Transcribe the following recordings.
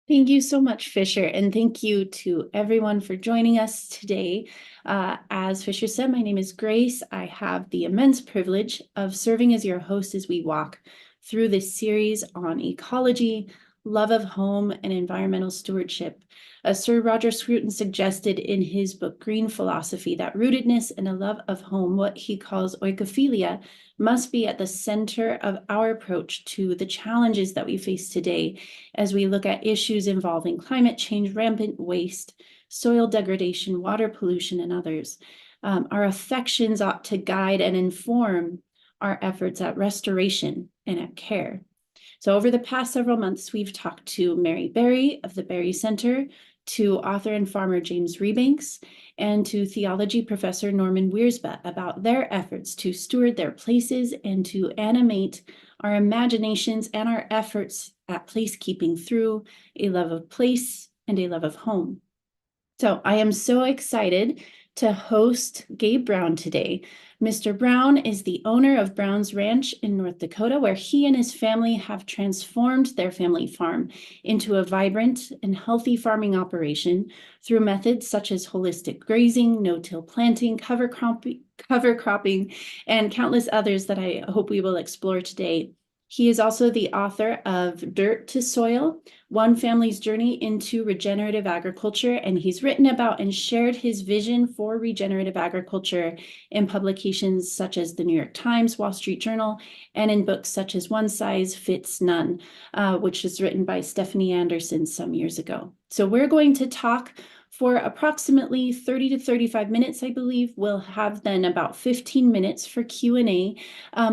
Thank you so much, Fisher, and thank you to everyone for joining us today. As Fisher said, my name is Grace. I have the immense privilege of serving as your host as we walk through this series on ecology, love of home, and environmental stewardship. Sir Roger Scruton suggested in his book Green Philosophy that rootedness and a love of home, what he calls oikophilia, must be at the center of our approach to the challenges that we face today as we look at issues involving climate change, rampant waste, soil degradation, water pollution, and others. Our affections ought to guide and inform our efforts at restoration and at care. So over the past several months, we've talked to Mary Berry of the Berry Center, to author and farmer James Rebanks, and to theology professor Norman Wiersbe about their efforts to steward their places and to animate our imaginations and our efforts at placekeeping through a love of place and a love of home. So I am so excited to host Gabe Brown today. Mr. Brown is the owner of Brown's Ranch in North Dakota, where he and his family have transformed their family farm into a vibrant and healthy farming operation through methods such as holistic grazing, no-till planting, cover cropping, and countless others that I hope we will explore today. He is also the author of Dirt to Soil, One Family's Journey into Regenerative Agriculture, and he's written about and shared his vision for regenerative agriculture in publications such as the New York Times, Wall Street Journal, and in books such as One Size Fits None, which was written by Stephanie Anderson some years ago. So we're going to talk for approximately 30 to 35 minutes, I believe. We'll have then about 15 minutes for Q&A.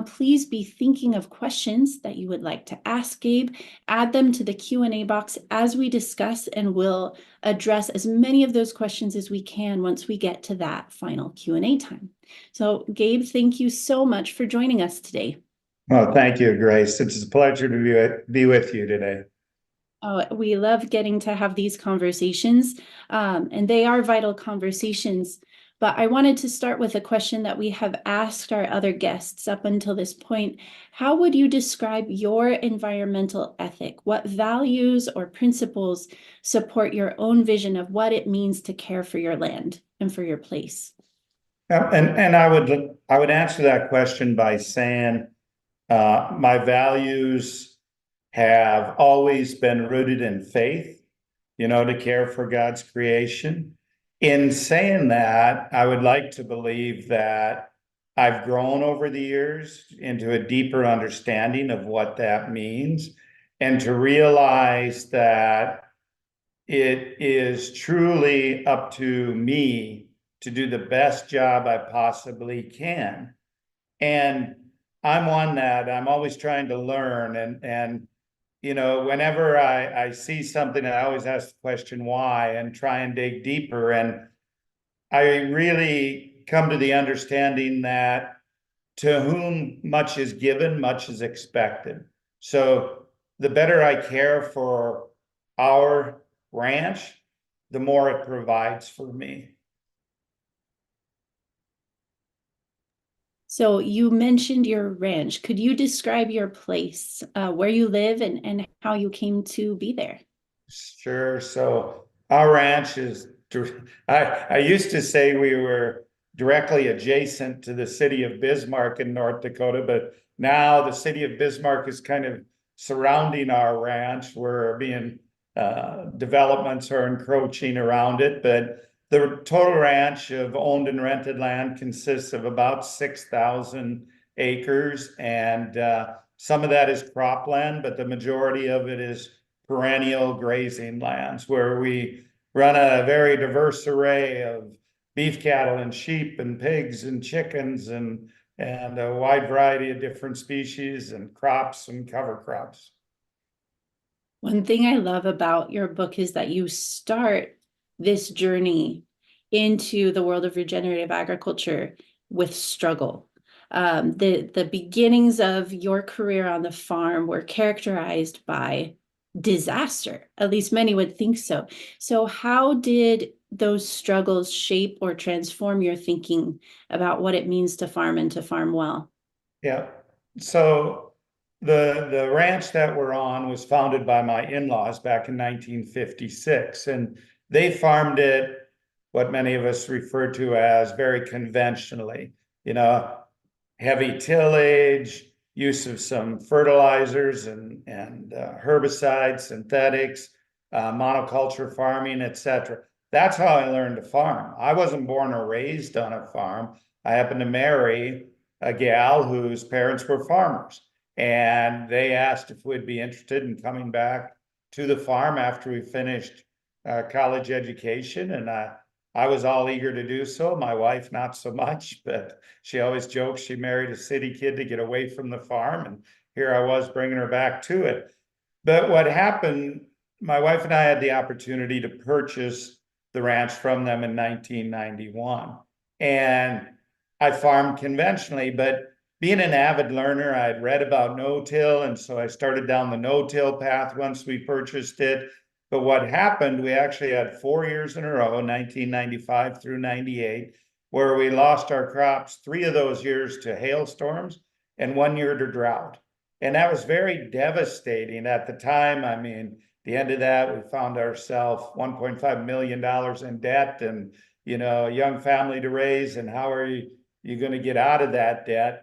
Please be thinking of questions that you would like to ask Gabe. Add them to the Q&A box as we discuss, and we'll address as many of those questions as we can once we get to that final Q&A time. So Gabe, thank you so much for joining us today. Well, thank you, Grace. It's a pleasure to be with you today. Oh, we love getting to have these conversations, and they are vital conversations. But I wanted to start with a question that we have asked our other guests up until this point. How would you describe your environmental ethic? What values or principles support your own vision of what it means to care for your land and for your place? And I would answer that question by saying my values have always been rooted in faith, to care for God's creation. In saying that, I would like to believe that I've grown over the years into a deeper understanding of what that means, and to realize that it is truly up to me to do the best job I possibly can. And I'm one that I'm always trying to learn, and whenever I see something, I always ask the question why and try and dig deeper. And I really come to the understanding that to whom much is given, much is expected. So the better I care for our ranch, the more it provides for me. So you mentioned your ranch. Could you describe your place, where you live and how you came to be there? Sure. So our ranch is, I used to say we were directly adjacent to the city of Bismarck in North Dakota, but now the city of Bismarck is kind of surrounding our ranch. We're being, developments are encroaching around it, but the total ranch of owned and rented land consists of about 6,000 acres, and some of that is cropland, but the majority of it is perennial grazing lands where we run a very diverse array of beef cattle and sheep and pigs and chickens and a wide variety of different species and crops and cover crops. One thing I love about your book is that you start this journey into the world of regenerative agriculture with struggle. The beginnings of your career on the farm were characterized by disaster. At least many would think so. So how did those struggles shape or transform your thinking about what it means to farm and to farm well? Yeah. So the ranch that we're on was founded by my in-laws back in 1956, and they farmed it what many of us refer to as very conventionally, you know, heavy tillage, use of some fertilizers and herbicides, synthetics, monoculture farming, etc. That's how I learned to farm. I wasn't born or raised on a farm. I happened to marry a gal whose parents were farmers, and they asked if we'd be interested in coming back to the farm after we finished college education, and I was all eager to do so. My wife, not so much, but she always jokes she married a city kid to get away from the farm. And here I was bringing her back to it. But what happened, my wife and I had the opportunity to purchase the ranch from them in 1991. And I farmed conventionally, but being an avid learner, I'd read about no-till. And so I started down the no-till path once we purchased it. But what happened, we actually had 4 years in a row, 1995 through 98, where we lost our crops, 3 of those years to hailstorms and 1 year to drought. And that was very devastating at the time. I mean, the end of that, we found ourselves $1.5 million in debt and, a young family to raise. And how are you going to get out of that debt?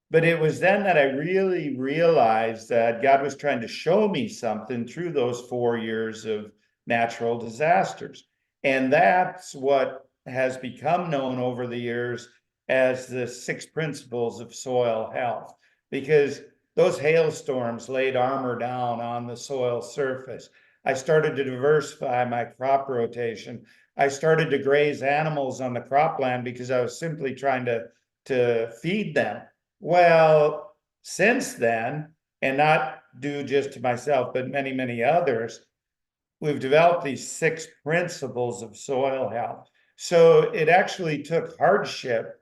But it was then that I really realized that God was trying to show me something through those 4 years of natural disasters. And that's what has become known over the years as the 6 principles of soil health, because those hailstorms laid armor down on the soil surface. I started to diversify my crop rotation. I started to graze animals on the cropland because I was simply trying to feed them. Well, since then, and not due just to myself, but many, many others, we've developed these 6 principles of soil health. So it actually took hardship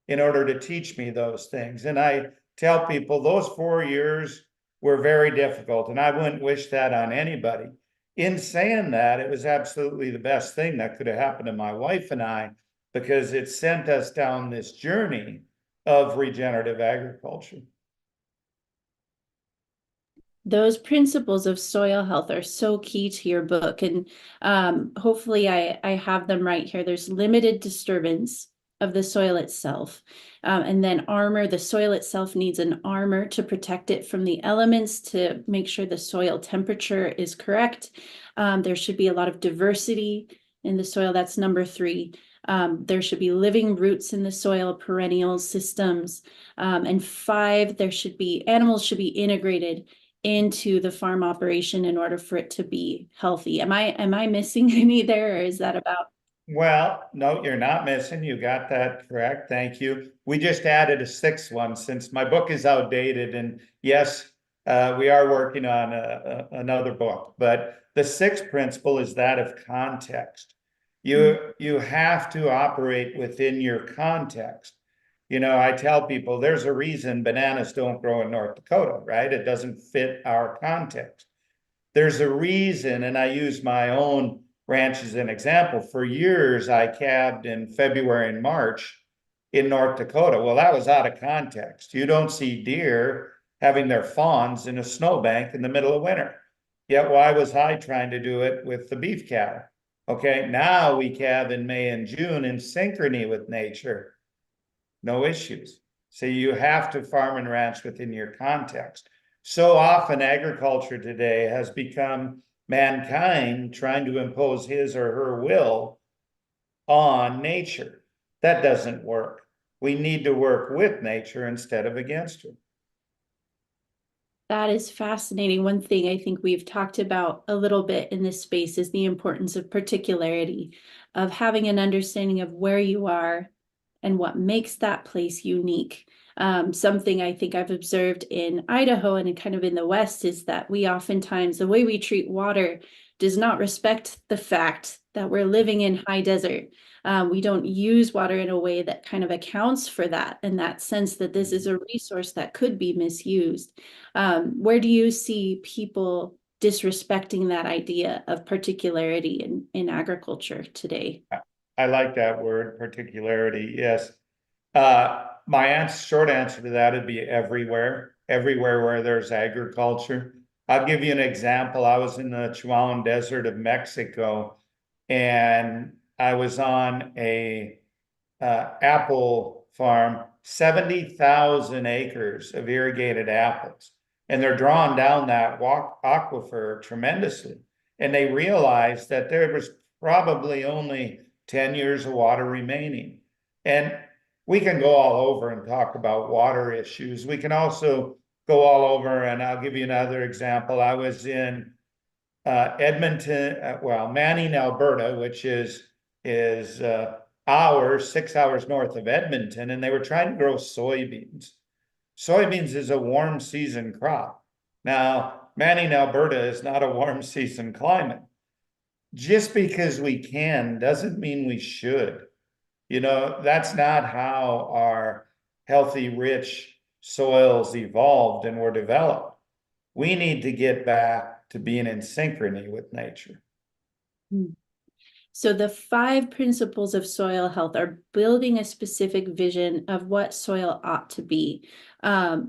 in order to teach me those things. And I tell people those 4 years were very difficult, and I wouldn't wish that on anybody. In saying that, it was absolutely the best thing that could have happened to my wife and I, because it sent us down this journey of regenerative agriculture. Those principles of soil health are so key to your book, and hopefully I have them right here. There's limited disturbance of the soil itself, and then armor. The soil itself needs an armor to protect it from the elements, to make sure the soil temperature is correct. There should be a lot of diversity in the soil. That's number 3. There should be living roots in the soil, perennial systems. And 5, animals should be integrated into the farm operation in order for it to be healthy. Am I missing any there, or is that about? Well, no, you're not missing. You got that correct. Thank you. We just added a 6th one since my book is outdated. And yes, we are working on another book. But the 6th principle is that of context. You have to operate within your context. I tell people there's a reason bananas don't grow in North Dakota, right? It doesn't fit our context. There's a reason, and I use my own ranch as an example. For years, I calved in February and March in North Dakota. Well, that was out of context. You don't see deer having their fawns in a snowbank in the middle of winter. Yet why was I trying to do it with the beef cattle? Okay, now we calve in May and June in synchrony with nature. No issues. So you have to farm and ranch within your context. So often agriculture today has become mankind trying to impose his or her will on nature. That doesn't work. We need to work with nature instead of against her. That is fascinating. One thing I think we've talked about a little bit in this space is the importance of particularity, of having an understanding of where you are and what makes that place unique. Something I think I've observed in Idaho and kind of in the West is that we oftentimes, the way we treat water does not respect the fact that we're living in high desert. We don't use water in a way that kind of accounts for that, in that sense that this is a resource that could be misused. Where do you see people disrespecting that idea of particularity in agriculture today? I like that word, particularity. Yes. My short answer to that would be everywhere. everywhere where there's agriculture. I'll give you an example. I was in the Chihuahuan Desert of Mexico, and I was on a apple farm, 70,000 acres of irrigated apples. And they're drawing down that aquifer tremendously. And they realized that there was probably only 10 years of water remaining. And we can go all over and talk about water issues. We can also go all over, and I'll give you another example. I was in Edmonton, Manning, Alberta, which is 6 hours north of Edmonton, and they were trying to grow soybeans. Soybeans is a warm season crop. Now, Manning, Alberta is not a warm season climate. Just because we can doesn't mean we should. That's not how our healthy, rich soils evolved and were developed. We need to get back to being in synchrony with nature. So the 5 principles of soil health are building a specific vision of what soil ought to be,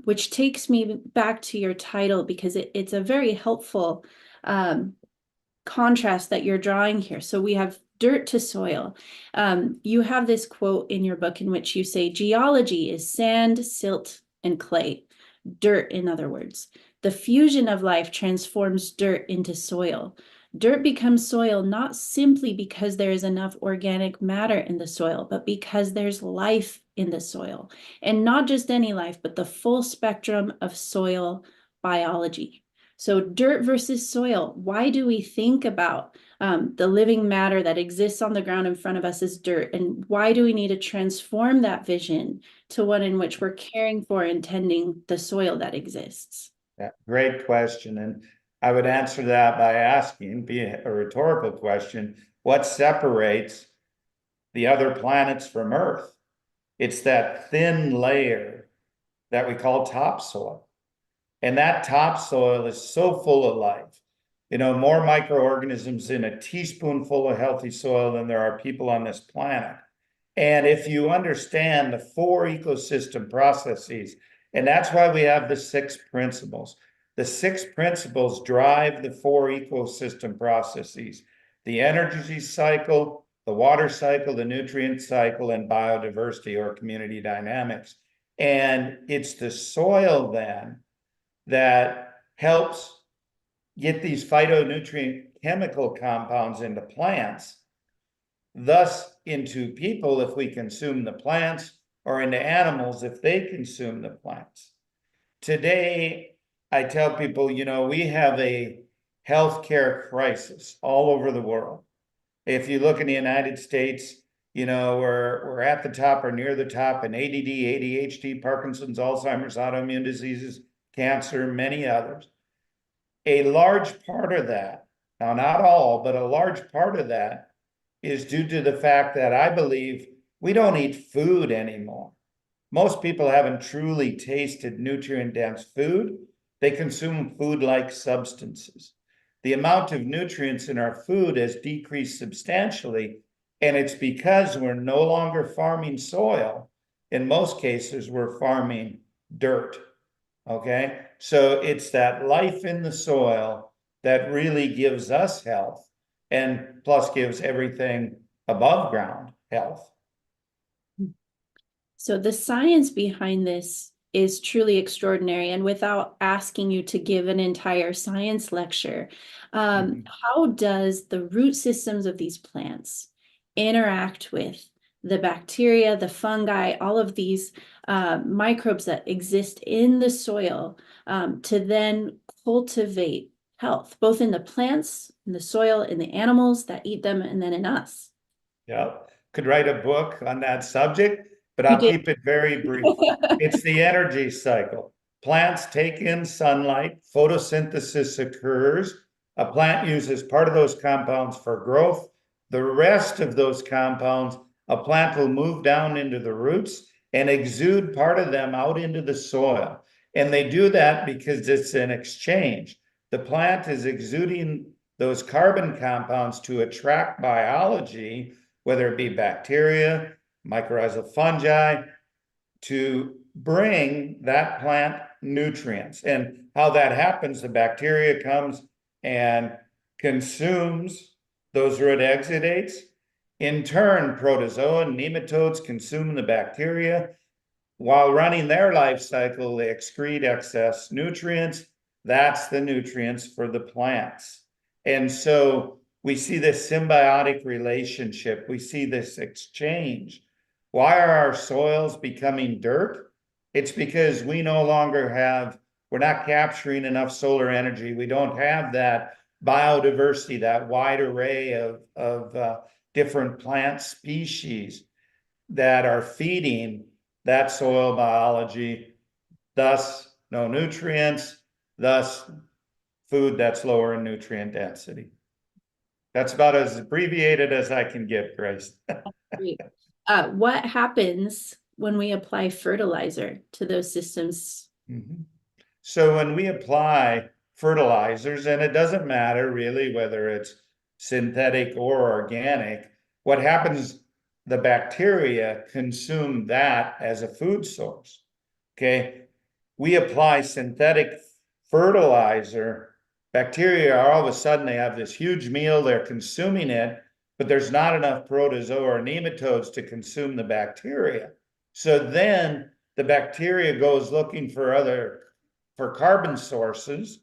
which takes me back to your title, because it's a very helpful contrast that you're drawing here. So we have dirt to soil. You have this quote in your book in which you say, geology is sand, silt, and clay. Dirt, in other words. The fusion of life transforms dirt into soil. Dirt becomes soil not simply because there is enough organic matter in the soil, but because there's life in the soil. And not just any life, but the full spectrum of soil biology. So dirt versus soil. Why do we think about the living matter that exists on the ground in front of us as dirt? And why do we need to transform that vision to one in which we're caring for and tending the soil that exists? Yeah, great question. And I would answer that by asking, be a rhetorical question, what separates the other planets from Earth? It's that thin layer that we call topsoil. And that topsoil is so full of life. More microorganisms in a teaspoonful of healthy soil than there are people on this planet. And if you understand the 4 ecosystem processes, and that's why we have the 6 principles. The 6 principles drive the 4 ecosystem processes: the energy cycle, the water cycle, the nutrient cycle, and biodiversity or community dynamics. And it's the soil then that helps get these phytonutrient chemical compounds into plants, thus into people if we consume the plants, or into animals if they consume the plants. Today, I tell people, we have a healthcare crisis all over the world. If you look in the United States, we're at the top or near the top in ADD, ADHD, Parkinson's, Alzheimer's, autoimmune diseases, cancer, many others. A large part of that, now not all, but a large part of that is due to the fact that I believe we don't eat food anymore. Most people haven't truly tasted nutrient-dense food. They consume food-like substances. The amount of nutrients in our food has decreased substantially, and it's because we're no longer farming soil. In most cases, we're farming dirt, okay? So it's that life in the soil that really gives us health, and plus gives everything above ground health. So the science behind this is truly extraordinary. And without asking you to give an entire science lecture, how does the root systems of these plants interact with the bacteria, the fungi, all of these microbes that exist in the soil to then cultivate health, both in the plants, in the soil, in the animals that eat them, and then in us? Yeah, could write a book on that subject, but I'll keep it very brief. It's the energy cycle. Plants take in sunlight, photosynthesis occurs. A plant uses part of those compounds for growth. The rest of those compounds, a plant will move down into the roots and exude part of them out into the soil. And they do that because it's an exchange. The plant is exuding those carbon compounds to attract biology, whether it be bacteria, mycorrhizal fungi, to bring that plant nutrients. And how that happens, the bacteria comes and consumes those root exudates. In turn, protozoa and nematodes consume the bacteria. While running their life cycle, they excrete excess nutrients. That's the nutrients for the plants. And so we see this symbiotic relationship. We see this exchange. Why are our soils becoming dirt? It's because we no longer have, we're not capturing enough solar energy. We don't have that biodiversity, that wide array of different plant species that are feeding that soil biology, thus no nutrients, thus food that's lower in nutrient density. That's about as abbreviated as I can get, Grace. Great. What happens when we apply fertilizer to those systems? So when we apply fertilizers, and it doesn't matter really whether it's synthetic or organic, what happens, the bacteria consume that as a food source. Okay, we apply synthetic fertilizer, bacteria are all of a sudden, they have this huge meal, they're consuming it, but there's not enough protozoa or nematodes to consume the bacteria. So then the bacteria goes looking for carbon sources.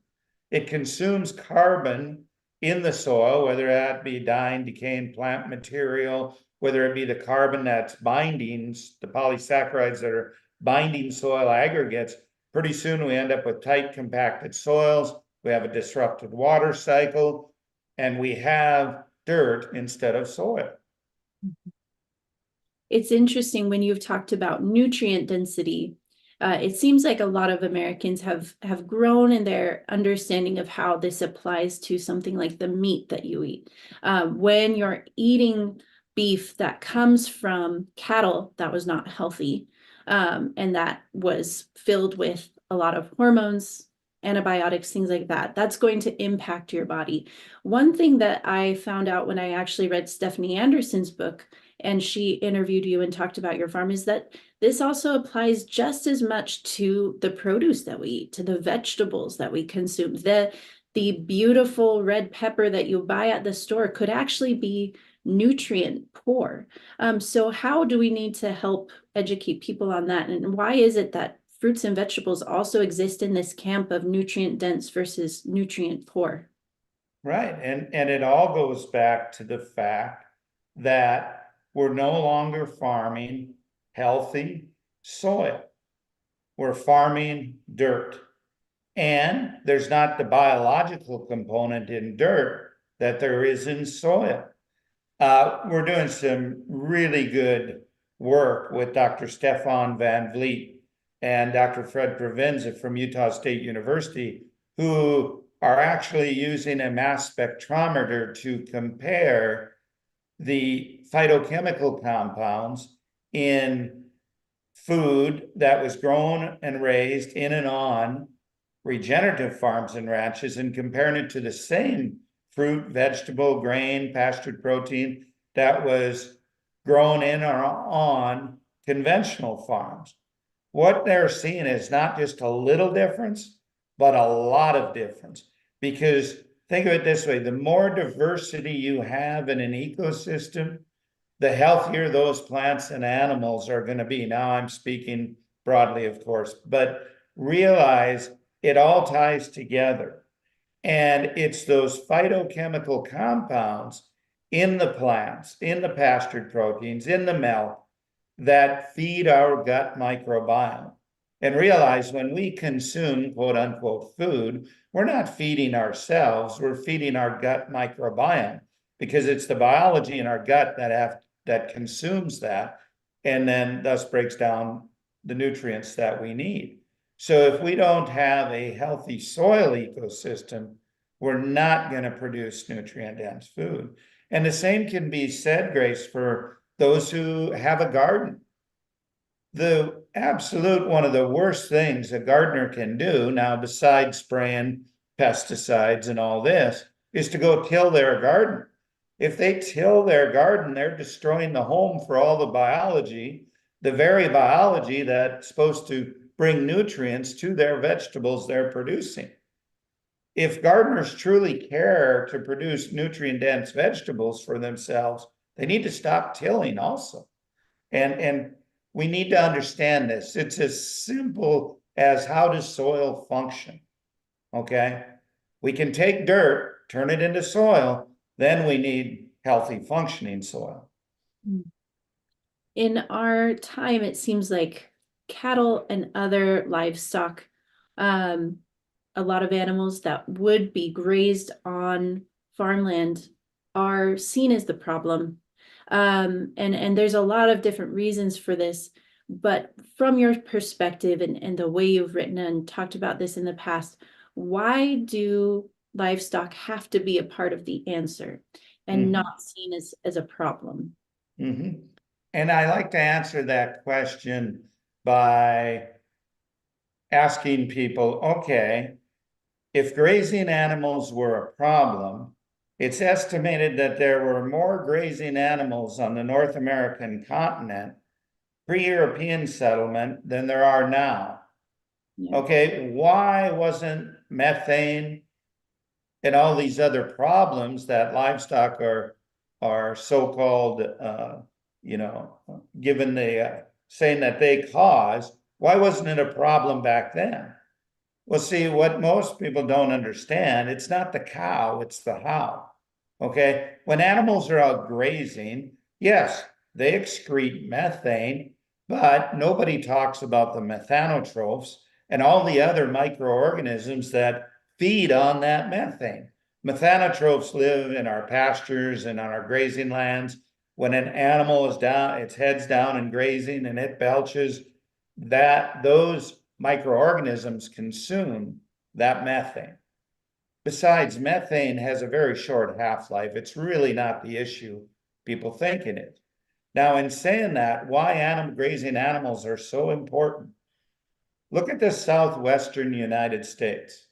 It consumes carbon in the soil, whether that be dying, decaying plant material, whether it be the carbon that's binding, the polysaccharides that are binding soil aggregates. Pretty soon we end up with tight, compacted soils. We have a disrupted water cycle, and we have dirt instead of soil. It's interesting when you've talked about nutrient density. It seems like a lot of Americans have grown in their understanding of how this applies to something like the meat that you eat. When you're eating beef that comes from cattle that was not healthy, and that was filled with a lot of hormones, antibiotics, things like that, that's going to impact your body. One thing that I found out when I actually read Stephanie Anderson's book, and she interviewed you and talked about your farm, is that this also applies just as much to the produce that we eat, to the vegetables that we consume. The beautiful red pepper that you buy at the store could actually be nutrient poor. So how do we need to help educate people on that? And why is it that fruits and vegetables also exist in this camp of nutrient dense versus nutrient poor? Right. And it all goes back to the fact that we're no longer farming healthy soil. We're farming dirt. And there's not the biological component in dirt that there is in soil. We're doing some really good work with Dr. Stefan Van Vliet and Dr. Fred Provenza from Utah State University, who are actually using a mass spectrometer to compare the phytochemical compounds in food that was grown and raised in and on regenerative farms and ranches, and comparing it to the same fruit, vegetable, grain, pastured protein that was grown in or on conventional farms. What they're seeing is not just a little difference, but a lot of difference. Because think of it this way, the more diversity you have in an ecosystem, the healthier those plants and animals are going to be. Now I'm speaking broadly, of course, but realize it all ties together. And it's those phytochemical compounds in the plants, in the pastured proteins, in the milk, that feed our gut microbiome. And realize when we consume quote unquote food, we're not feeding ourselves, we're feeding our gut microbiome, because it's the biology in our gut that consumes that, and then thus breaks down the nutrients that we need. So if we don't have a healthy soil ecosystem, we're not going to produce nutrient-dense food. And the same can be said, Grace, for those who have a garden. The absolute one of the worst things a gardener can do, now besides spraying pesticides and all this, is to go till their garden. If they till their garden, they're destroying the home for all the biology, the very biology that's supposed to bring nutrients to their vegetables they're producing. If gardeners truly care to produce nutrient-dense vegetables for themselves, they need to stop tilling also. And we need to understand this. It's as simple as, how does soil function? Okay? We can take dirt, turn it into soil, then we need healthy functioning soil. In our time, it seems like cattle and other livestock, a lot of animals that would be grazed on farmland are seen as the problem. And there's a lot of different reasons for this, but from your perspective and the way you've written and talked about this in the past, why do livestock have to be a part of the answer and not seen as a problem? And I like to answer that question by asking people, okay, if grazing animals were a problem, it's estimated that there were more grazing animals on the North American continent pre-European settlement than there are now. Yeah. Okay, why wasn't methane and all these other problems that livestock are so-called, given the saying that they cause, why wasn't it a problem back then? Well, see, what most people don't understand, it's not the cow, it's the how. Okay, when animals are out grazing, yes, they excrete methane, but nobody talks about the methanotrophs and all the other microorganisms that feed on that methane. Methanotrophs live in our pastures and on our grazing lands. When an animal is down, its head's down and grazing and it belches, those microorganisms consume that methane. Besides, methane has a very short half-life. It's really not the issue people think it is. Now, in saying that, why grazing animals are so important, look at the southwestern United States.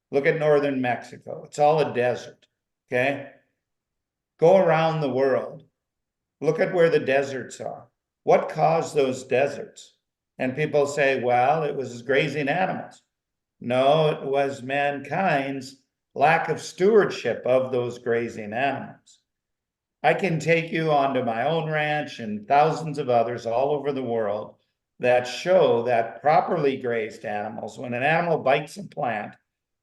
Look at northern Mexico. It's all a desert, okay? Go around the world. Look at where the deserts are. What caused those deserts? And people say, well, it was grazing animals. No, it was mankind's lack of stewardship of those grazing animals. I can take you onto my own ranch and thousands of others all over the world that show that properly grazed animals, when an animal bites a plant,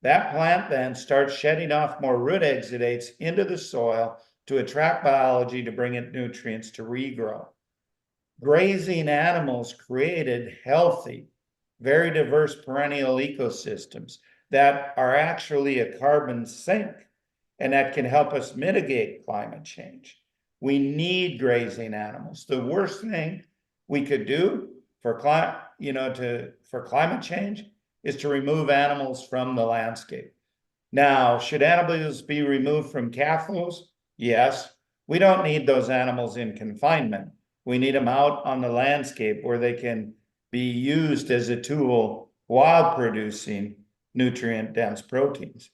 that plant then starts shedding off more root exudates into the soil to attract biology to bring it nutrients to regrow. Grazing animals created healthy, very diverse perennial ecosystems that are actually a carbon sink and that can help us mitigate climate change. We need grazing animals. The worst thing we could do for climate change is to remove animals from the landscape. Now, should animals be removed from CAFOs? Yes. We don't need those animals in confinement. We need them out on the landscape where they can be used as a tool while producing nutrient-dense proteins.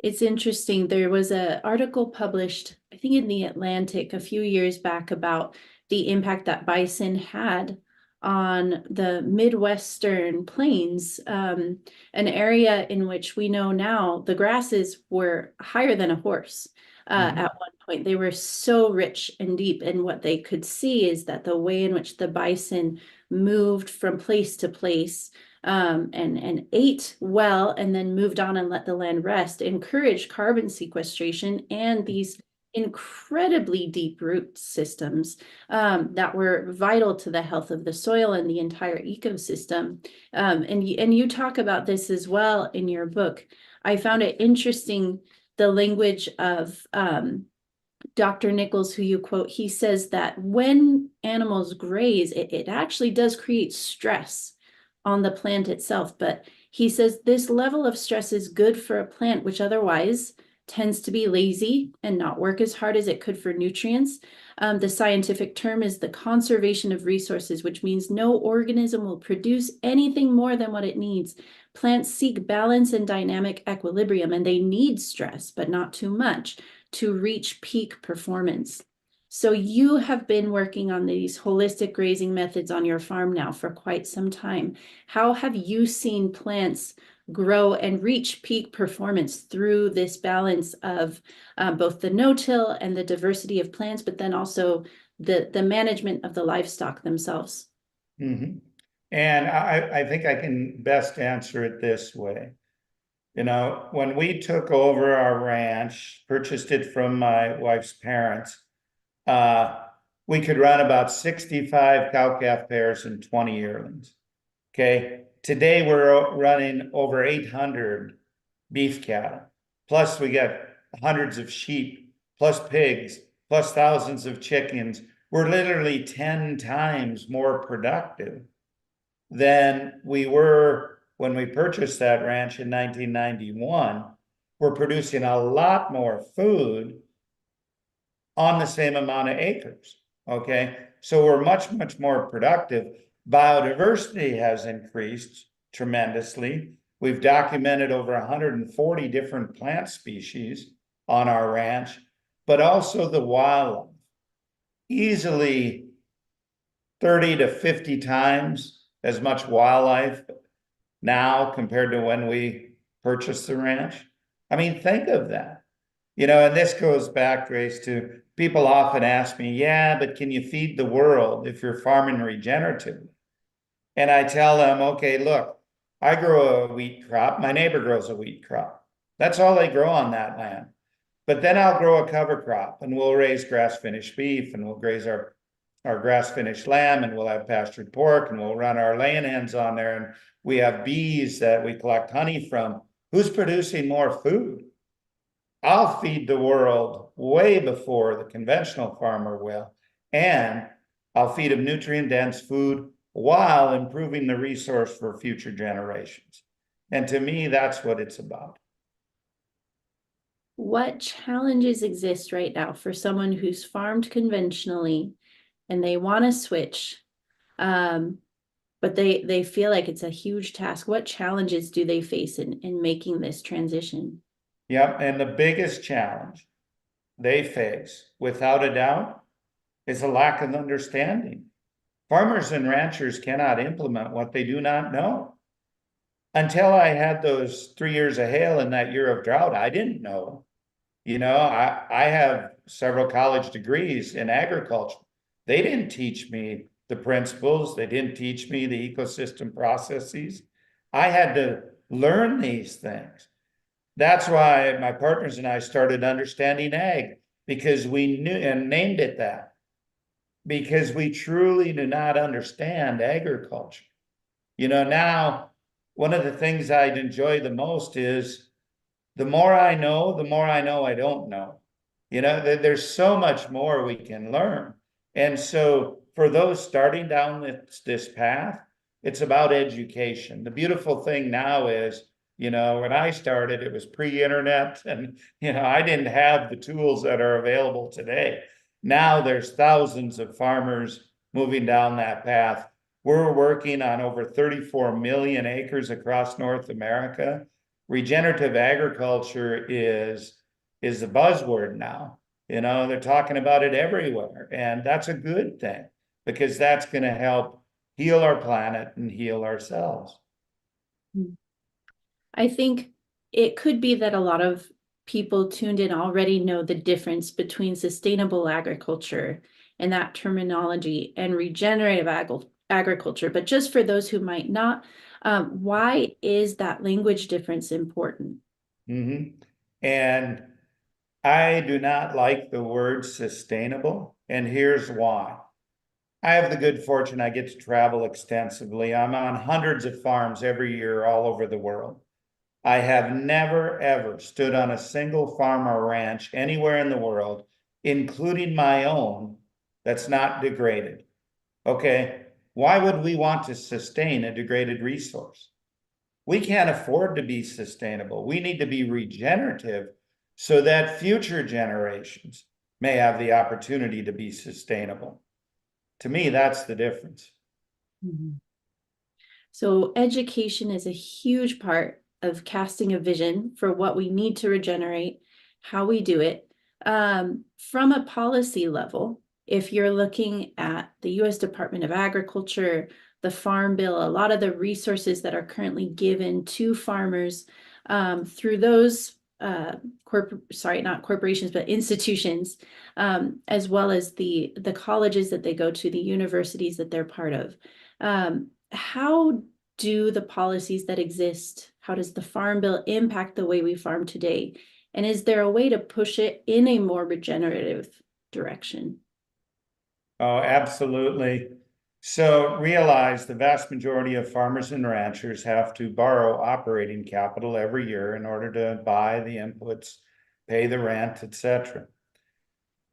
It's interesting. There was an article published, I think in the Atlantic a few years back, about the impact that bison had on the Midwestern plains, an area in which we know now the grasses were higher than a horse. At one point, they were so rich and deep, and what they could see is that the way in which the bison moved from place to place, and ate well, and then moved on and let the land rest, encouraged carbon sequestration and these incredibly deep root systems that were vital to the health of the soil and the entire ecosystem. And you talk about this as well in your book. I found it interesting, the language of Dr. Nichols, who you quote. He says that when animals graze, it actually does create stress on the plant itself. But he says this level of stress is good for a plant which otherwise tends to be lazy and not work as hard as it could for nutrients. The scientific term is the conservation of resources, which means no organism will produce anything more than what it needs. Plants seek balance and dynamic equilibrium, and they need stress, but not too much, to reach peak performance. So you have been working on these holistic grazing methods on your farm now for quite some time. How have you seen plants grow and reach peak performance through this balance of both the no-till and the diversity of plants, but then also the management of the livestock themselves? Mhm. And I think I can best answer it this way. You know, when we took over our ranch, purchased it from my wife's parents, uh, we could run about 65 cow-calf pairs and 20 yearlings. Okay. Today we're running over 800 beef cattle. Plus we got hundreds of sheep, plus pigs, plus thousands of chickens. We're literally 10 times more productive than we were when we purchased that ranch in 1991. We're producing a lot more food on the same amount of acres. Okay. So we're much, much more productive. Biodiversity has increased tremendously. We've documented over 140 different plant species on our ranch, but also the wildlife. Easily 30 to 50 times as much wildlife now compared to when we purchased the ranch. I mean, think of that. You know, and this goes back, Grace, to people often ask me, yeah, but can you feed the world if you're farming regeneratively? And I tell them, okay, look, I grow a wheat crop. My neighbor grows a wheat crop. That's all they grow on that land. But then I'll grow a cover crop and we'll raise grass finished beef and we'll graze our grass finished lamb and we'll have pastured pork and we'll run our laying hens on there. And we have bees that we collect honey from. Who's producing more food? I'll feed the world way before the conventional farmer will. And I'll feed them nutrient dense food while improving the resource for future generations. And to me, that's what it's about. What challenges exist right now for someone who's farmed conventionally and they want to switch, but they feel like it's a huge task? What challenges do they face in making this transition? Yep. And the biggest challenge they face, without a doubt, is a lack of understanding. Farmers and ranchers cannot implement what they do not know. Until I had those 3 years of hail and that year of drought, I didn't know. You know, I have several college degrees in agriculture. They didn't teach me the principles, they didn't teach me the ecosystem processes. I had to learn these things. That's why my partners and I started understanding ag because we knew and named it that because we truly do not understand agriculture. You know, now one of the things I'd enjoy the most is the more I know, the more I know I don't know. You know, there's so much more we can learn. And so for those starting down this path, it's about education. The beautiful thing now is, you know, when I started, it was pre-internet and, you know, I didn't have the tools that are available today. Now there's thousands of farmers moving down that path. We're working on over 34 million acres across North America. Regenerative agriculture is a buzzword now. You know, they're talking about it everywhere, and that's a good thing because that's going to help heal our planet and heal ourselves. I think it could be that a lot of people tuned in already know the difference between sustainable agriculture and that terminology and regenerative agriculture. But just for those who might not, why is that language difference important? Mm-hmm. And I do not like the word sustainable, and here's why. I have the good fortune I get to travel extensively. I'm on hundreds of farms every year all over the world. I have never, ever stood on a single farm or ranch anywhere in the world, including my own, that's not degraded. Okay, why would we want to sustain a degraded resource? We can't afford to be sustainable. We need to be regenerative so that future generations may have the opportunity to be sustainable. To me, that's the difference. Mhm. So education is a huge part of casting a vision for what we need to regenerate, how we do it. From a policy level, if you're looking at the US Department of Agriculture, the Farm Bill, a lot of the resources that are currently given to farmers through those not corporations, but institutions, as well as the colleges that they go to, the universities that they're part of. How do the policies that exist, how does the Farm Bill impact the way we farm today? And is there a way to push it in a more regenerative direction? Oh, absolutely. So realize the vast majority of farmers and ranchers have to borrow operating capital every year in order to buy the inputs, pay the rent, etc.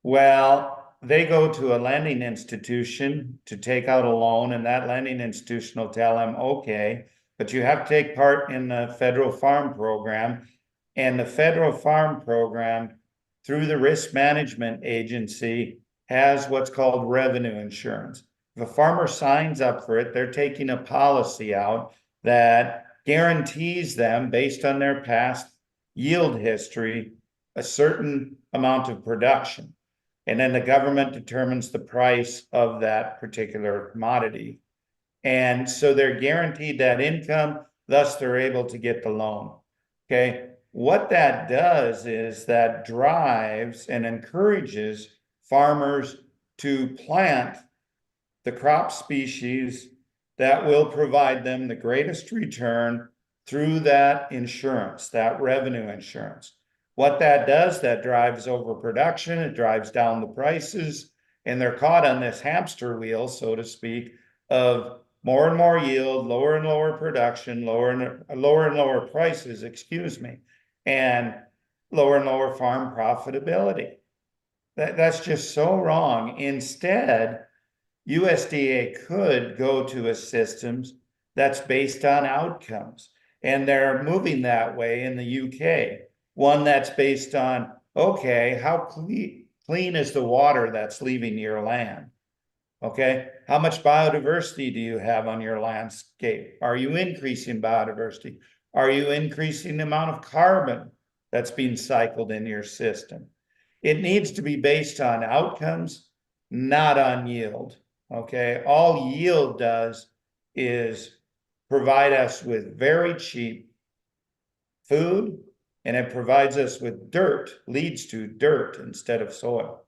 Well, they go to a lending institution to take out a loan, and that lending institution will tell them, okay, but you have to take part in the federal farm program. And the federal farm program, through the risk management agency, has what's called revenue insurance. If a farmer signs up for it, they're taking a policy out that guarantees them, based on their past yield history, a certain amount of production. And then the government determines the price of that particular commodity. And so they're guaranteed that income, thus they're able to get the loan. Okay. What that does is that drives and encourages farmers to plant the crop species that will provide them the greatest return through that insurance, that revenue insurance. What that does, that drives overproduction, it drives down the prices, and they're caught on this hamster wheel, so to speak, of more and more yield, lower and lower production, lower and lower prices, excuse me, and lower farm profitability. That's just so wrong. Instead, USDA could go to a systems that's based on outcomes. And they're moving that way in the UK. One that's based on, okay, how clean is the water that's leaving your land? Okay, how much biodiversity do you have on your landscape? Are you increasing biodiversity? Are you increasing the amount of carbon that's being cycled in your system? It needs to be based on outcomes, not on yield. Okay, all yield does is provide us with very cheap food, and it provides us with dirt, leads to dirt instead of soil.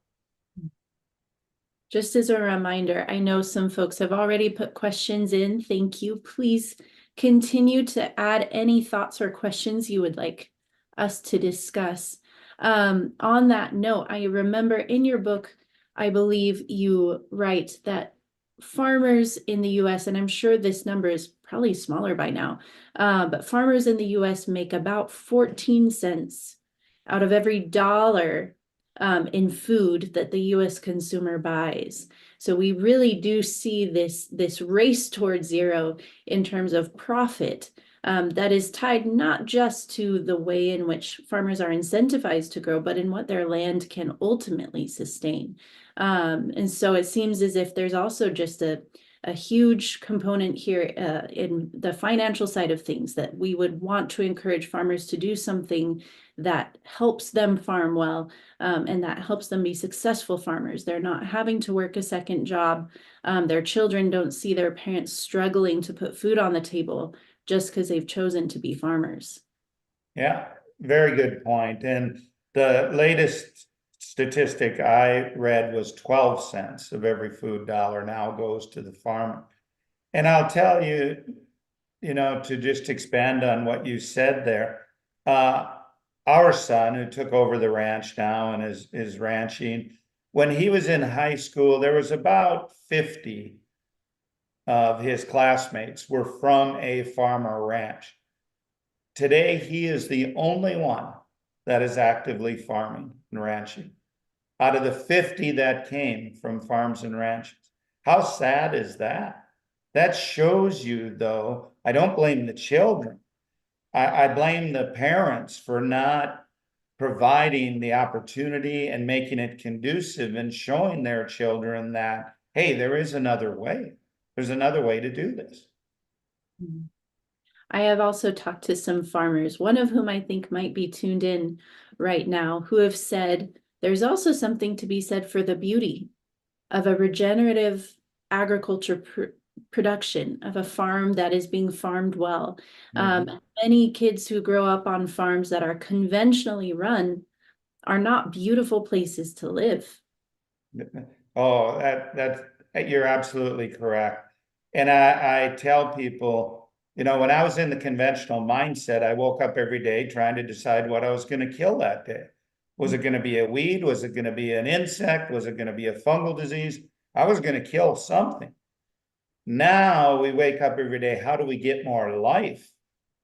Just as a reminder, I know some folks have already put questions in. Thank you. Please continue to add any thoughts or questions you would like us to discuss. On that note, I remember in your book, I believe you write that farmers in the US, and I'm sure this number is probably smaller by now, but farmers in the US make about 14 cents out of every dollar in food that the US consumer buys. So we really do see this race towards zero in terms of profit that is tied not just to the way in which farmers are incentivized to grow, but in what their land can ultimately sustain. And so it seems as if there's also just a huge component here in the financial side of things, that we would want to encourage farmers to do something that helps them farm well, and that helps them be successful farmers. They're not having to work a second job. Their children don't see their parents struggling to put food on the table just because they've chosen to be farmers. Yeah, very good point. And the latest statistic I read was 12 cents of every food dollar now goes to the farmer. And I'll tell you, to just expand on what you said there, our son, who took over the ranch now and is ranching, when he was in high school, there was about 50 of his classmates were from a farm or ranch. Today, he is the only one that is actively farming and ranching out of the 50 that came from farms and ranches. How sad is that? That shows you, though, I don't blame the children. I blame the parents for not providing the opportunity and making it conducive and showing their children that, hey, there is another way. There's another way to do this. I have also talked to some farmers, one of whom I think might be tuned in right now, who have said there's also something to be said for the beauty of a regenerative agriculture production, of a farm that is being farmed well. Many kids who grow up on farms that are conventionally run are not beautiful places to live. Oh, that's you're absolutely correct. And I tell people, when I was in the conventional mindset, I woke up every day trying to decide what I was going to kill that day. Was it going to be a weed? Was it going to be an insect? Was it going to be a fungal disease? I was going to kill something. Now we wake up every day, how do we get more life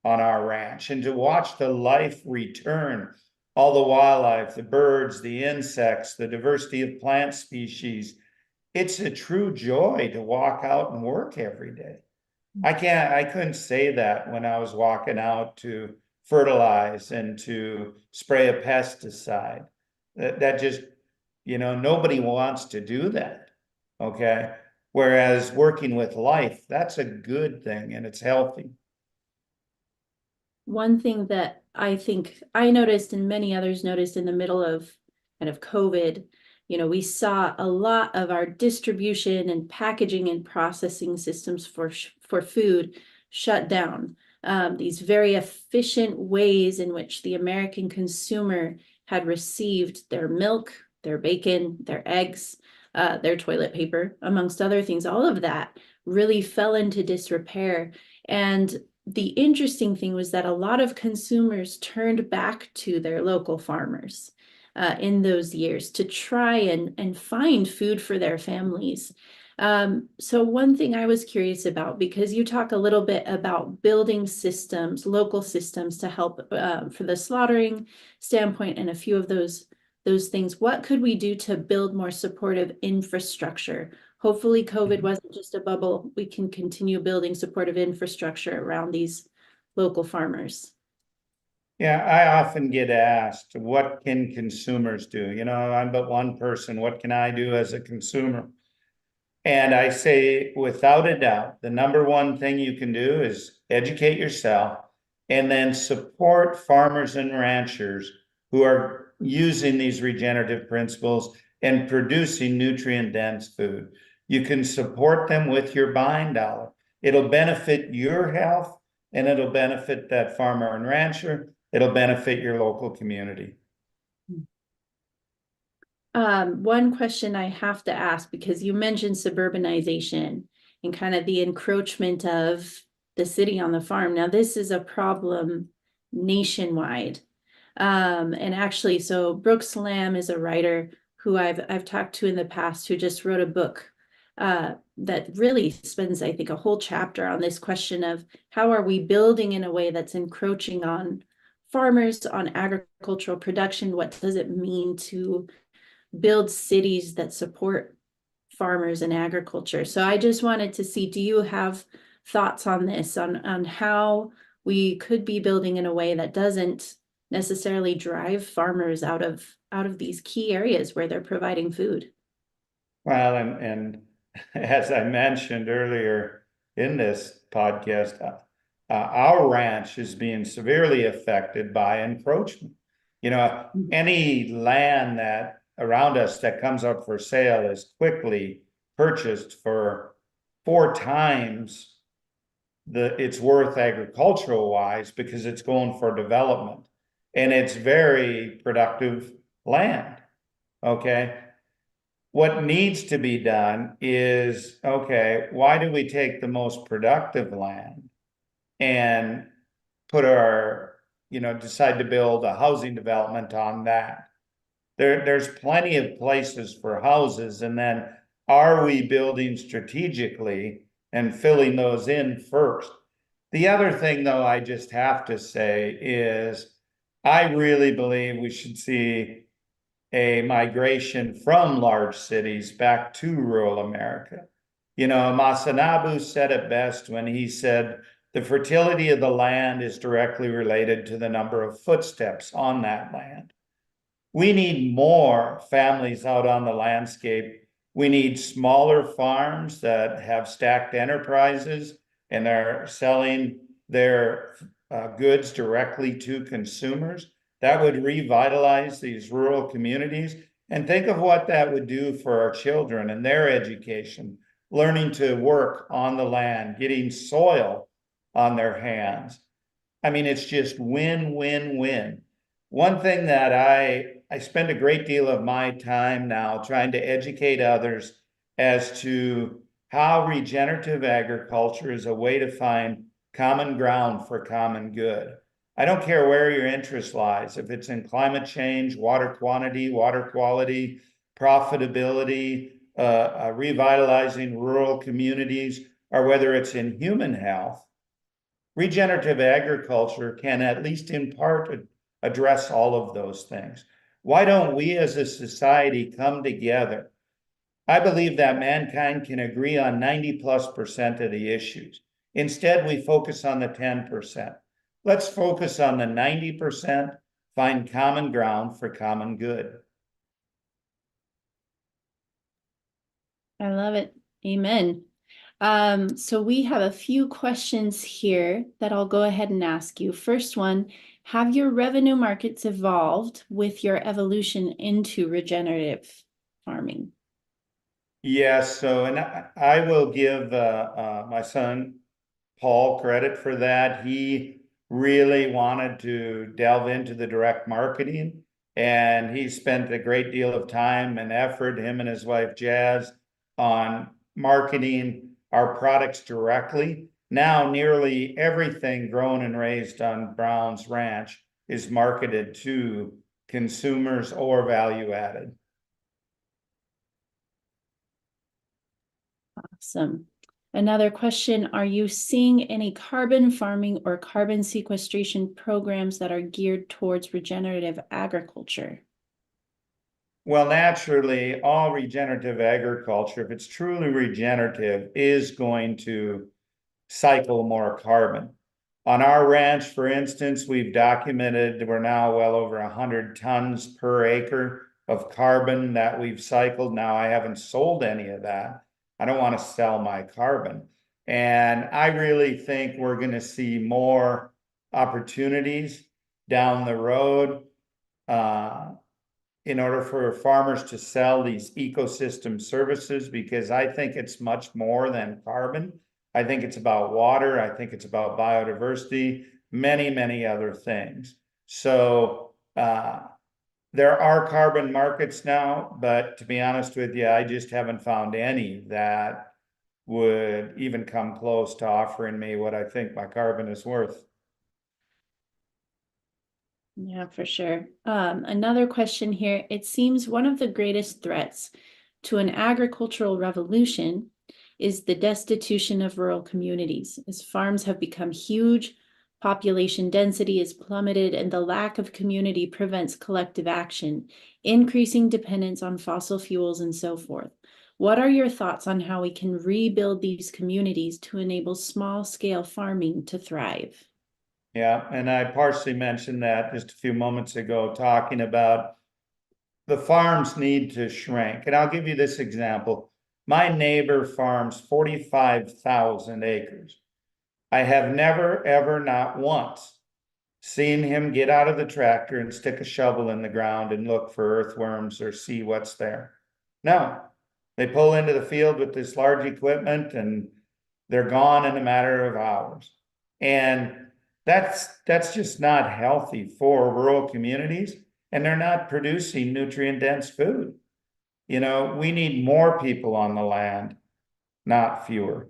on our ranch? And to watch the life return, all the wildlife, the birds, the insects, the diversity of plant species, it's a true joy to walk out and work every day. I couldn't say that when I was walking out to fertilize and to spray a pesticide. That just, nobody wants to do that. Okay. Whereas working with life, that's a good thing and it's healthy. One thing that I think I noticed and many others noticed in the middle of kind of COVID, we saw a lot of our distribution and packaging and processing systems for food shut down. These very efficient ways in which the American consumer had received their milk, their bacon, their eggs, their toilet paper, amongst other things, all of that really fell into disrepair. And the interesting thing was that a lot of consumers turned back to their local farmers in those years to try and find food for their families. So one thing I was curious about, because you talk a little bit about building systems, local systems to help for the slaughtering standpoint and a few of those things, what could we do to build more supportive infrastructure? Hopefully COVID wasn't just a bubble. We can continue building supportive infrastructure around these local farmers. Yeah, I often get asked, what can consumers do? I'm but one person. What can I do as a consumer? And I say, without a doubt, the number one thing you can do is educate yourself and then support farmers and ranchers who are using these regenerative principles and producing nutrient-dense food. You can support them with your buying dollar. It'll benefit your health and it'll benefit that farmer and rancher. It'll benefit your local community. One question I have to ask, because you mentioned suburbanization and kind of the encroachment of the city on the farm. Now, this is a problem nationwide. And actually, so Brooks Lamb is a writer who I've talked to in the past, who just wrote a book that really spends, I think, a whole chapter on this question of how are we building in a way that's encroaching on farmers, on agricultural production? What does it mean to build cities that support farmers and agriculture? So I just wanted to see, do you have thoughts on this, on how we could be building in a way that doesn't necessarily drive farmers out of these key areas where they're providing food? Well, and as I mentioned earlier in this podcast, our ranch is being severely affected by encroachment. Any land that around us that comes up for sale is quickly purchased for 4 times its worth agricultural wise, because it's going for development and it's very productive land. Okay. What needs to be done is, okay, why do we take the most productive land and put decide to build a housing development on that? There's plenty of places for houses, and then are we building strategically and filling those in first? The other thing, though, I just have to say is I really believe we should see a migration from large cities back to rural America. Masanabu said it best when he said, the fertility of the land is directly related to the number of footsteps on that land. We need more families out on the landscape. We need smaller farms that have stacked enterprises and are selling their goods directly to consumers. That would revitalize these rural communities And think of what that would do for our children and their education, learning to work on the land, getting soil on their hands. I mean, it's just win, win, win. One thing that I spend a great deal of my time now trying to educate others as to how regenerative agriculture is a way to find common ground for common good. I don't care where your interest lies, if it's in climate change, water quantity, water quality, profitability, revitalizing rural communities, or whether it's in human health. Regenerative agriculture can, at least in part, address all of those things. Why don't we as a society come together? I believe that mankind can agree on 90+% of the issues. Instead, we focus on the 10%. Let's focus on the 90%, find common ground for common good. I love it. Amen. So we have a few questions here that I'll go ahead and ask you. First one, have your revenue markets evolved with your evolution into regenerative farming? Yes, so, and I will give my son Paul credit for that. He really wanted to delve into the direct marketing, and he spent a great deal of time and effort, him and his wife Jazz, on marketing our products directly. Now, nearly everything grown and raised on Brown's Ranch is marketed to consumers or value added. Awesome. Another question, are you seeing any carbon farming or carbon sequestration programs that are geared towards regenerative agriculture? Well, naturally, all regenerative agriculture, if it's truly regenerative, is going to cycle more carbon. On our ranch, for instance, we've documented we're now well over 100 tons per acre of carbon that we've cycled. Now, I haven't sold any of that. I don't want to sell my carbon. And I really think we're going to see more opportunities down the road in order for farmers to sell these ecosystem services, because I think it's much more than carbon. I think it's about water. I think it's about biodiversity, many, many other things. So there are carbon markets now, but to be honest with you, I just haven't found any that would even come close to offering me what I think my carbon is worth. Yeah, for sure. Another question here. It seems one of the greatest threats to an agricultural revolution is the destitution of rural communities. As farms have become huge, population density is plummeted, and the lack of community prevents collective action, increasing dependence on fossil fuels and so forth. What are your thoughts on how we can rebuild these communities to enable small-scale farming to thrive? Yeah, and I partially mentioned that just a few moments ago, talking about the farms need to shrink. And I'll give you this example. My neighbor farms 45,000 acres. I have never, ever, not once seen him get out of the tractor and stick a shovel in the ground and look for earthworms or see what's there. No, they pull into the field with this large equipment and they're gone in a matter of hours. And that's just not healthy for rural communities, and they're not producing nutrient dense food. You know, we need more people on the land, not fewer.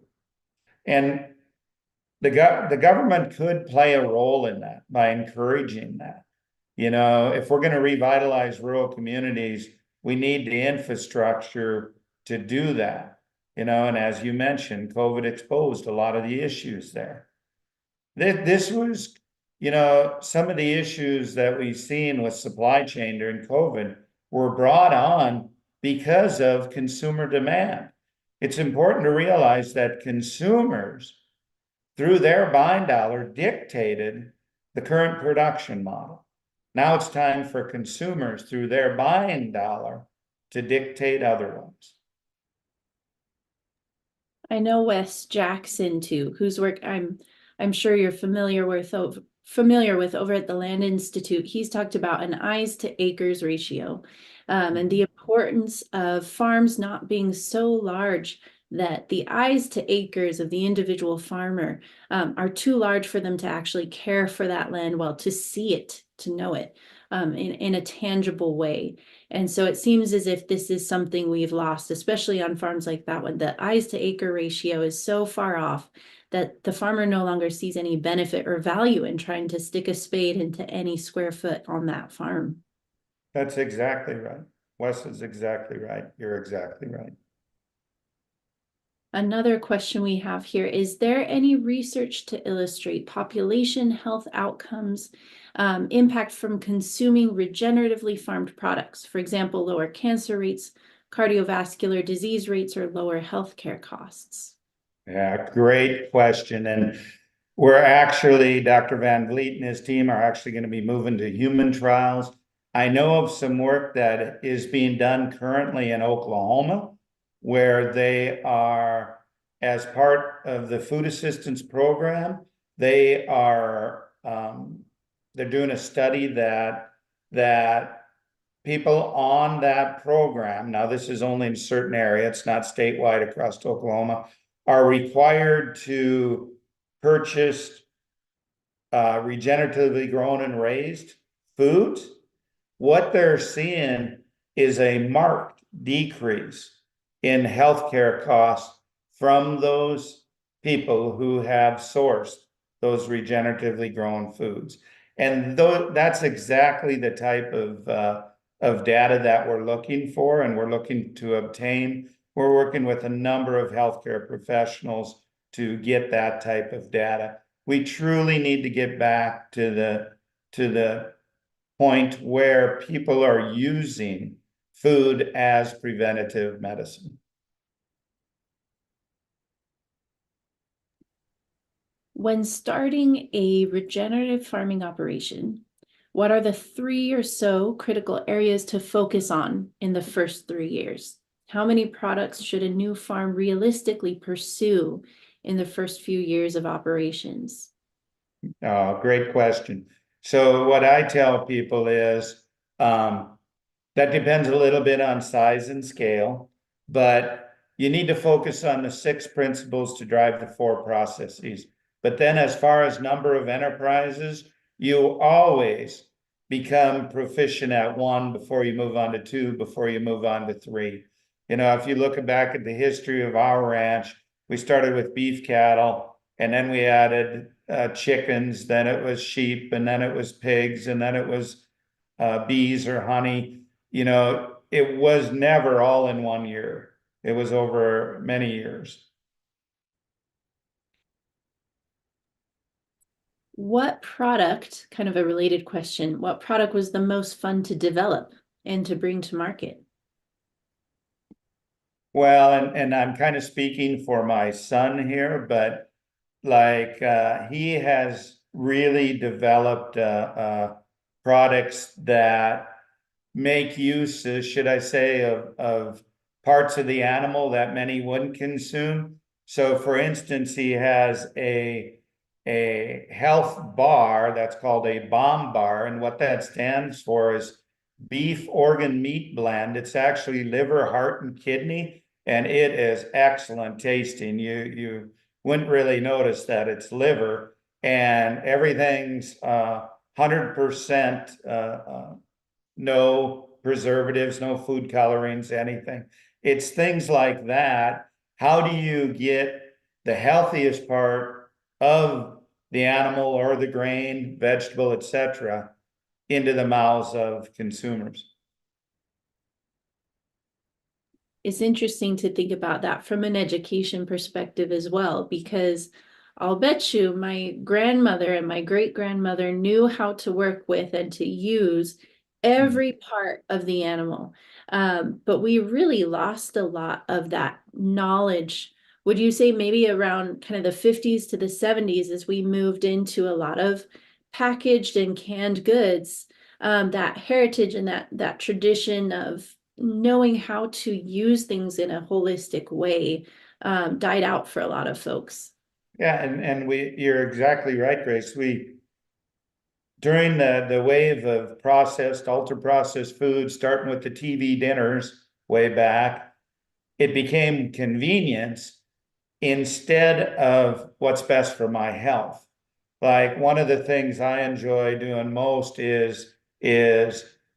And the government could play a role in that by encouraging that. You know, if we're going to revitalize rural communities, we need the infrastructure to do that. You know, and as you mentioned, COVID exposed a lot of the issues there. This was, you know, some of the issues that we've seen with supply chain during COVID were brought on because of consumer demand. It's important to realize that consumers, through their buying dollar, dictated the current production model. Now it's time for consumers, through their buying dollar, to dictate other ones. I know Wes Jackson too, whose work I'm sure you're familiar with familiar with over at the Land Institute, he's talked about an eyes to acres ratio, and the importance of farms not being so large that the eyes to acres of the individual farmer are too large for them to actually care for that land well, to see it, to know it in a tangible way. And so it seems as if this is something we've lost, especially on farms like that one. The eyes to acre ratio is so far off that the farmer no longer sees any benefit or value in trying to stick a spade into any square foot on that farm. That's exactly right. Wes is exactly right. You're exactly right. Another question we have here, is there any research to illustrate population health outcomes impact from consuming regeneratively farmed products? For example, lower cancer rates, cardiovascular disease rates, or lower healthcare costs? Yeah, great question. And we're actually, Dr. Van Vliet and his team are actually going to be moving to human trials. I know of some work that is being done currently in Oklahoma, where they are, as part of the food assistance program, they are they're doing a study that people on that program, now this is only in a certain area, it's not statewide across Oklahoma, are required to purchase regeneratively grown and raised foods. What they're seeing is a marked decrease in healthcare costs from those people who have sourced those regeneratively grown foods. And that's exactly the type of data that we're looking for and we're looking to obtain. We're working with a number of healthcare professionals to get that type of data. We truly need to get back to the point where people are using food as preventative medicine. When starting a regenerative farming operation, what are the 3 or so critical areas to focus on in the first 3 years? How many products should a new farm realistically pursue in the first few years of operations? Great question. So what I tell people is that depends a little bit on size and scale, but you need to focus on the 6 principles to drive the 4 processes. But then as far as number of enterprises, you always become proficient at 1 before you move on to 2, before you move on to 3. You know, if you look back at the history of our ranch, we started with beef cattle, and then we added chickens, then it was sheep, and then it was pigs, and then it was bees or honey. You know, it was never all in 1 year. It was over many years. What product, kind of a related question, what product was the most fun to develop and to bring to market? Well, and I'm kind of speaking for my son here, but like he has really developed products that make use, should I say, of parts of the animal that many wouldn't consume. So for instance, he has a health bar that's called a bomb bar, and what that stands for is beef organ meat blend. It's actually liver, heart, and kidney, and it is excellent tasting. You wouldn't really notice that it's liver, and everything's 100% no preservatives, no food colorings, anything. It's things like that. How do you get the healthiest part of the animal or the grain, vegetable, etc., into the mouths of consumers? It's interesting to think about that from an education perspective as well, because I'll bet you my grandmother and my great grandmother knew how to work with and to use every part of the animal. But we really lost a lot of that knowledge. Would you say maybe around kind of the 50s to the 70s, as we moved into a lot of packaged and canned goods, that heritage and that tradition of knowing how to use things in a holistic way died out for a lot of folks. Yeah, and you're exactly right, Grace. during the wave of processed, ultra-processed foods, starting with the TV dinners way back, it became convenience instead of what's best for my health. Like one of the things I enjoy doing most is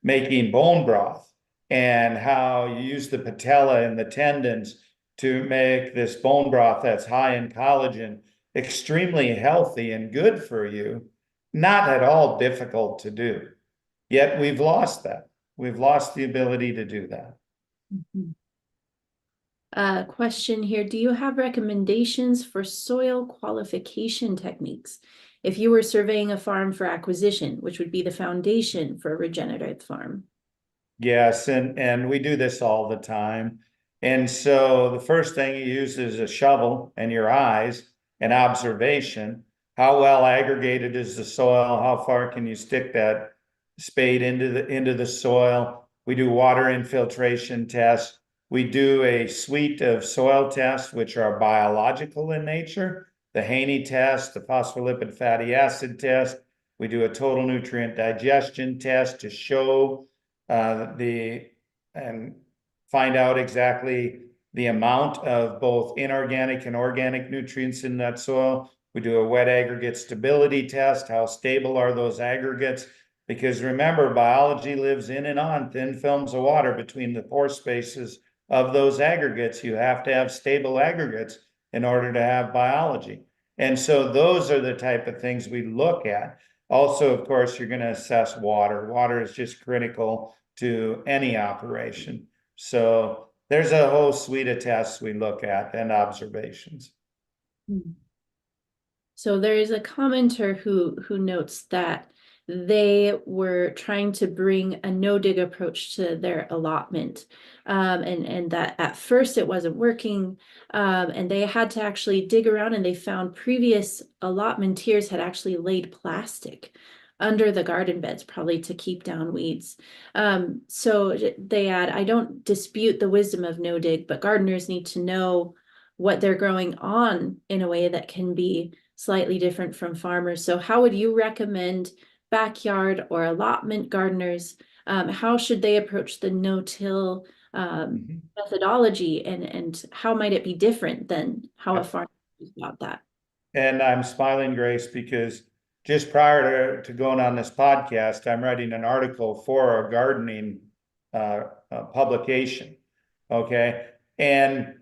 making bone broth, and how you use the patella and the tendons to make this bone broth that's high in collagen, extremely healthy and good for you, not at all difficult to do. Yet we've lost that. We've lost the ability to do that. Question here. Do you have recommendations for soil qualification techniques if you were surveying a farm for acquisition, which would be the foundation for a regenerative farm? Yes, and we do this all the time. And so the first thing you use is a shovel and your eyes and observation. How well aggregated is the soil? How far can you stick that spade into the soil? We do water infiltration tests. We do a suite of soil tests, which are biological in nature. The Haney test, the phospholipid fatty acid test. We do a total nutrient digestion test to show and find out exactly the amount of both inorganic and organic nutrients in that soil. We do a wet aggregate stability test. How stable are those aggregates? Because remember, biology lives in and on thin films of water between the pore spaces of those aggregates. You have to have stable aggregates in order to have biology. And so those are the type of things we look at. Also, of course, you're going to assess water. Water is just critical to any operation. So there's a whole suite of tests we look at and observations. So there is a commenter who notes that they were trying to bring a no-dig approach to their allotment, and that at first it wasn't working, and they had to actually dig around, and they found previous allotmenteers had actually laid plastic under the garden beds, probably to keep down weeds. So they add, I don't dispute the wisdom of no-dig, but gardeners need to know what they're growing on in a way that can be slightly different from farmers. So how would you recommend backyard or allotment gardeners, how should they approach the no-till methodology, and how might it be different than how a farmer is about that? And I'm smiling, Grace, because just prior to going on this podcast, I'm writing an article for a gardening publication. Okay. And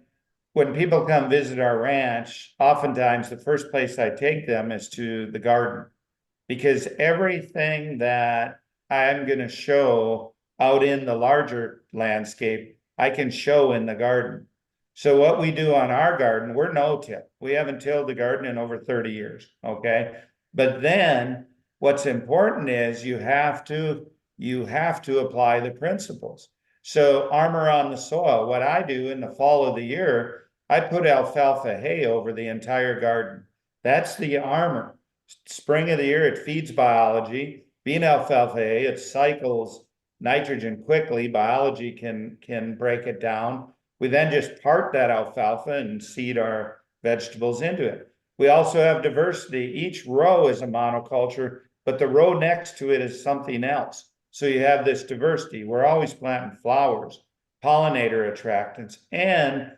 when people come visit our ranch, oftentimes the first place I take them is to the garden, because everything that I'm going to show out in the larger landscape, I can show in the garden. So what we do on our garden, we're no-till. We haven't tilled the garden in over 30 years, okay? But then what's important is you have to apply the principles. So armor on the soil. What I do in the fall of the year, I put alfalfa hay over the entire garden. That's the armor. Spring of the year, it feeds biology. Being alfalfa hay, it cycles nitrogen quickly. Biology can break it down. We then just part that alfalfa and seed our vegetables into it. We also have diversity. Each row is a monoculture, but the row next to it is something else. So you have this diversity. We're always planting flowers, pollinator attractants, and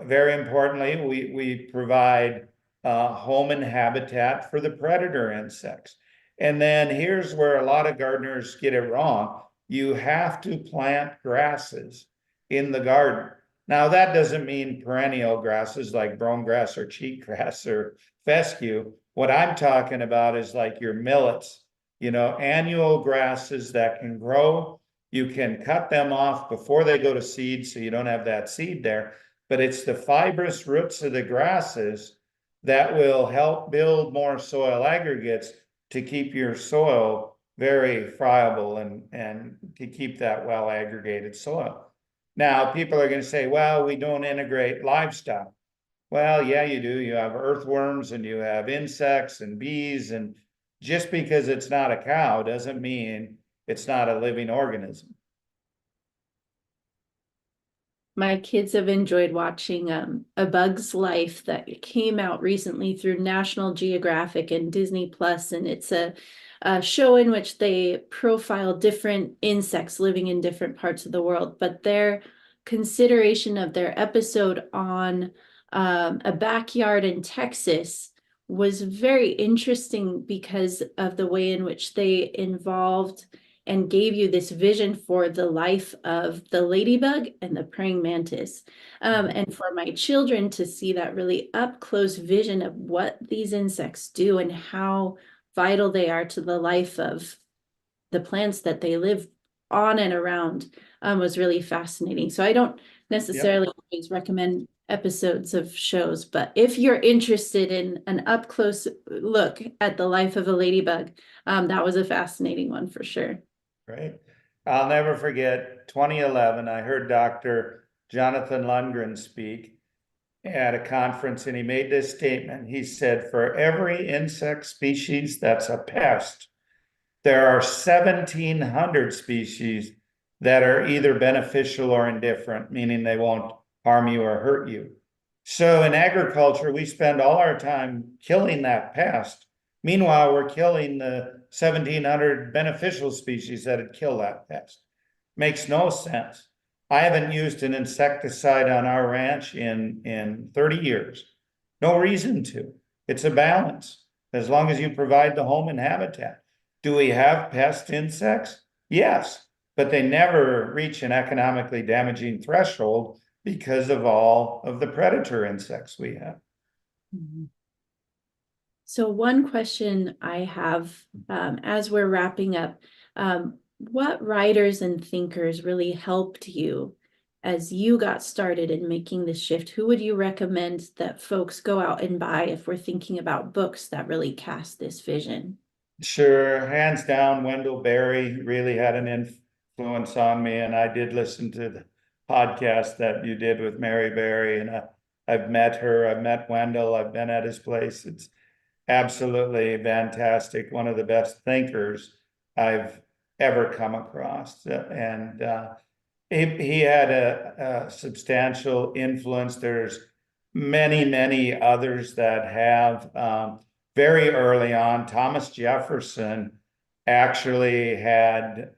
very importantly, we provide home and habitat for the predator insects. And then here's where a lot of gardeners get it wrong. You have to plant grasses in the garden. Now, that doesn't mean perennial grasses like brome grass or cheatgrass or fescue. What I'm talking about is like your millets, annual grasses that can grow. You can cut them off before they go to seed, so you don't have that seed there. But it's the fibrous roots of the grasses that will help build more soil aggregates to keep your soil very friable and to keep that well aggregated soil. Now, people are going to say, well, we don't integrate livestock. Well, yeah, you do. You have earthworms and you have insects and bees. And just because it's not a cow doesn't mean it's not a living organism. My kids have enjoyed watching A Bug's Life that came out recently through National Geographic and Disney Plus, and it's a show in which they profile different insects living in different parts of the world. But their consideration of their episode on a backyard in Texas was very interesting because of the way in which they involved and gave you this vision for the life of the ladybug and the praying mantis. And for my children to see that really up close vision of what these insects do and how vital they are to the life of the plants that they live on and around was really fascinating. So I don't necessarily always recommend episodes of shows, but if you're interested in an up close look at the life of a ladybug, that was a fascinating one for sure. Right. I'll never forget 2011. I heard Dr. Jonathan Lundgren speak at a conference, and he made this statement. He said, for every insect species that's a pest, there are 1,700 species that are either beneficial or indifferent, meaning they won't harm you or hurt you. So in agriculture, we spend all our time killing that pest. Meanwhile, we're killing the 1,700 beneficial species that'd kill that pest. Makes no sense. I haven't used an insecticide on our ranch in 30 years. No reason to. It's a balance, as long as you provide the home and habitat. Do we have pest insects? Yes, but they never reach an economically damaging threshold because of all of the predator insects we have. Mhm. So one question I have as we're wrapping up, what writers and thinkers really helped you as you got started in making this shift? Who would you recommend that folks go out and buy if we're thinking about books that really cast this vision? Sure, hands down, Wendell Berry really had an influence on me, and I did listen to the podcast that you did with Mary Berry, and I've met her, I've met Wendell, I've been at his place. It's absolutely fantastic, one of the best thinkers I've ever come across, and he had a substantial influence. There's many others that have. Very early on, Thomas Jefferson actually had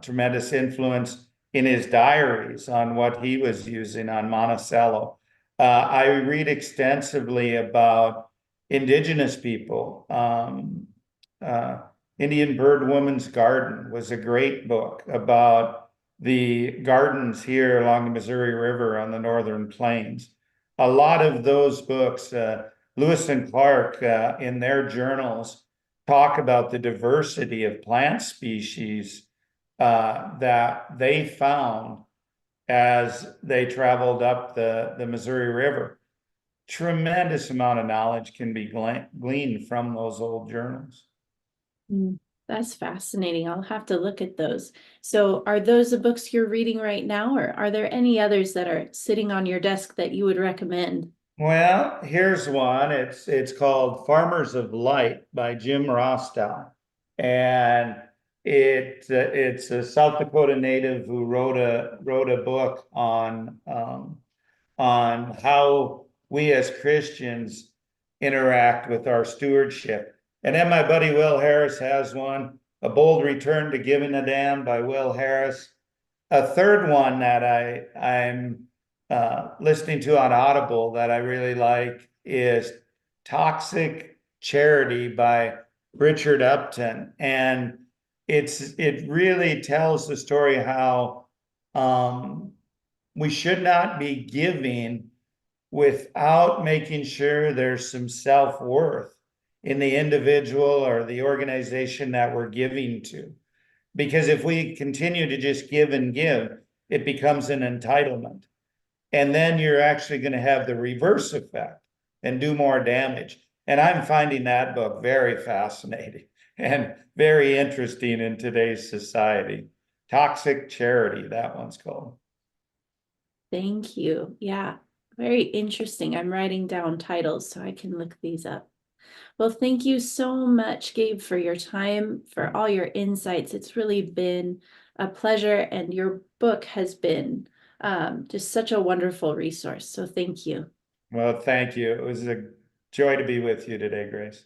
tremendous influence in his diaries on what he was using on Monticello. I read extensively about indigenous people. Indian Bird Woman's Garden was a great book about the gardens here along the Missouri River on the northern plains. A lot of those books, Lewis and Clark, in their journals, talk about the diversity of plant species that they found as they traveled up the Missouri River. Tremendous amount of knowledge can be gleaned from those old journals. That's fascinating. I'll have to look at those. So are those the books you're reading right now, or are there any others that are sitting on your desk that you would recommend? Well, here's one. It's called Farmers of Light by Jim Rostow, and it's a South Dakota native who wrote a book on how we as Christians interact with our stewardship. And then my buddy Will Harris has one, A Bold Return to Giving a Damn by Will Harris. A third one that I'm listening to on Audible that I really like is Toxic Charity by Richard Upton. And it really tells the story how we should not be giving without making sure there's some self-worth in the individual or the organization that we're giving to. Because if we continue to just give and give, it becomes an entitlement. And then you're actually going to have the reverse effect and do more damage. And I'm finding that book very fascinating and very interesting in today's society. Toxic Charity, that one's called. Thank you. Yeah, very interesting. I'm writing down titles so I can look these up. Well, thank you so much, Gabe, for your time, for all your insights. It's really been a pleasure, and your book has been Just such a wonderful resource. So thank you. Well, thank you. It was a joy to be with you today, Grace.